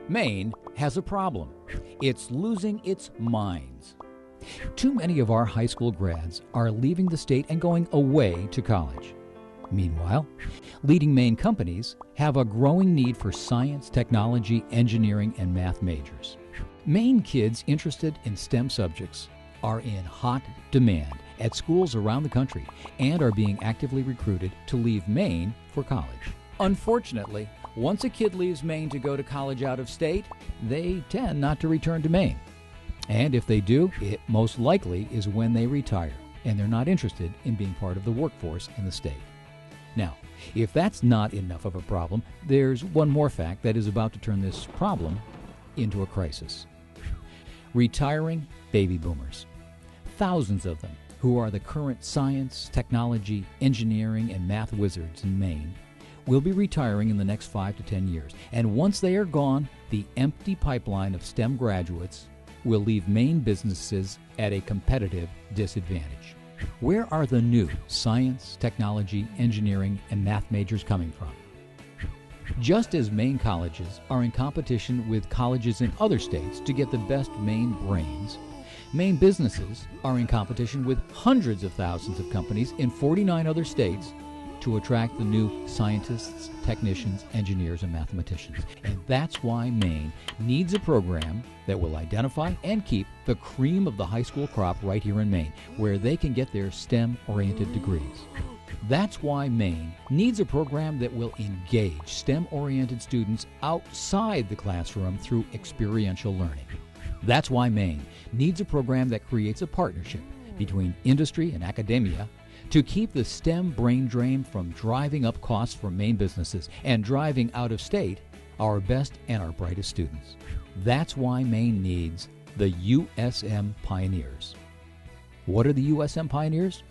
Maine has a problem. It's losing its minds. Too many of our high school grads are leaving the state and going away to college. Meanwhile, leading Maine companies have a growing need for science, technology, engineering, and math majors. Maine kids interested in STEM subjects are in hot demand at schools around the country and are being actively recruited to leave Maine for college. Unfortunately, once a kid leaves Maine to go to college out of state, they tend not to return to Maine. And if they do, it most likely is when they retire and they're not interested in being part of the workforce in the state. Now, if that's not enough of a problem, there's one more fact that is about to turn this problem into a crisis. Retiring baby boomers. Thousands of them, who are the current science, technology, engineering, and math wizards in Maine, will be retiring in the next 5 to 10 years. And once they are gone, the empty pipeline of STEM graduates will leave Maine businesses at a competitive disadvantage. Where are the new science, technology, engineering, and math majors coming from? Just as Maine colleges are in competition with colleges in other states to get the best Maine brains, Maine businesses are in competition with hundreds of thousands of companies in 49 other states to attract the new scientists, technicians, engineers, and mathematicians. And that's why Maine needs a program that will identify and keep the cream of the high school crop right here in Maine, where they can get their STEM-oriented degrees. That's why Maine needs a program that will engage STEM-oriented students outside the classroom through experiential learning. That's why Maine needs a program that creates a partnership between industry and academia to keep the STEM brain drain from driving up costs for Maine businesses and driving out of state our best and our brightest students. That's why Maine needs the USM Pioneers. What are the USM Pioneers?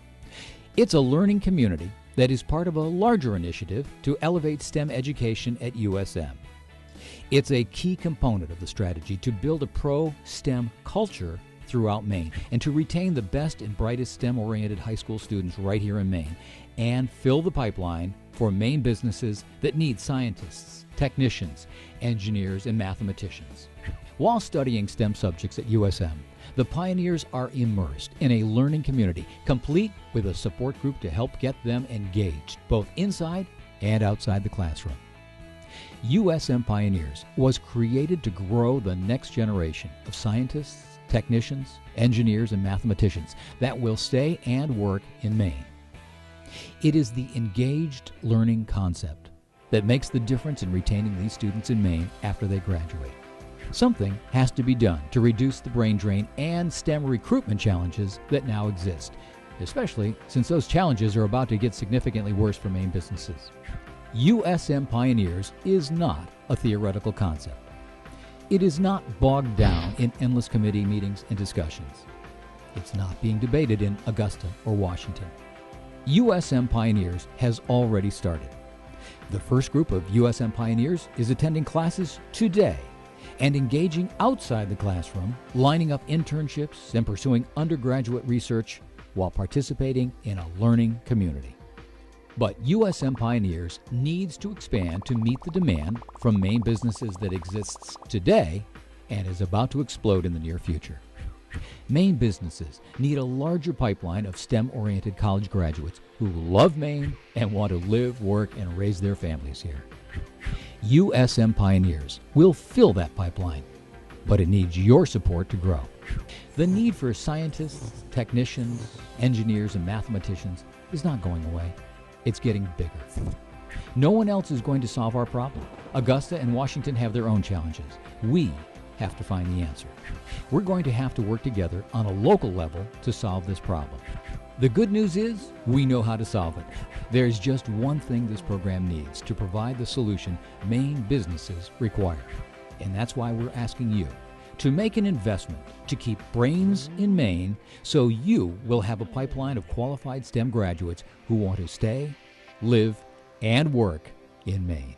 It's a learning community that is part of a larger initiative to elevate STEM education at USM. It's a key component of the strategy to build a pro-STEM culture throughout Maine and to retain the best and brightest STEM-oriented high school students right here in Maine and fill the pipeline for Maine businesses that need scientists, technicians, engineers, and mathematicians. While studying STEM subjects at USM, the Pioneers are immersed in a learning community, complete with a support group to help get them engaged, both inside and outside the classroom. USM Pioneers was created to grow the next generation of scientists, technicians, engineers, and mathematicians that will stay and work in Maine. It is the engaged learning concept that makes the difference in retaining these students in Maine after they graduate. Something has to be done to reduce the brain drain and STEM recruitment challenges that now exist, especially since those challenges are about to get significantly worse for Maine businesses. USM Pioneers is not a theoretical concept. It is not bogged down in endless committee meetings and discussions. It's not being debated in Augusta or Washington. USM Pioneers has already started. The first group of USM Pioneers is attending classes today and engaging outside the classroom, lining up internships and pursuing undergraduate research while participating in a learning community. But USM Pioneers needs to expand to meet the demand from Maine businesses that exists today and is about to explode in the near future. Maine businesses need a larger pipeline of STEM-oriented college graduates who love Maine and want to live, work, and raise their families here. USM Pioneers will fill that pipeline, but it needs your support to grow. The need for scientists, technicians, engineers, and mathematicians is not going away. It's getting bigger. No one else is going to solve our problem. Augusta and Washington have their own challenges. We have to find the answer. We're going to have to work together on a local level to solve this problem. The good news is we know how to solve it. There's just one thing this program needs to provide the solution Maine businesses require. And that's why we're asking you to make an investment to keep brains in Maine so you will have a pipeline of qualified STEM graduates who want to stay, live, and work in Maine.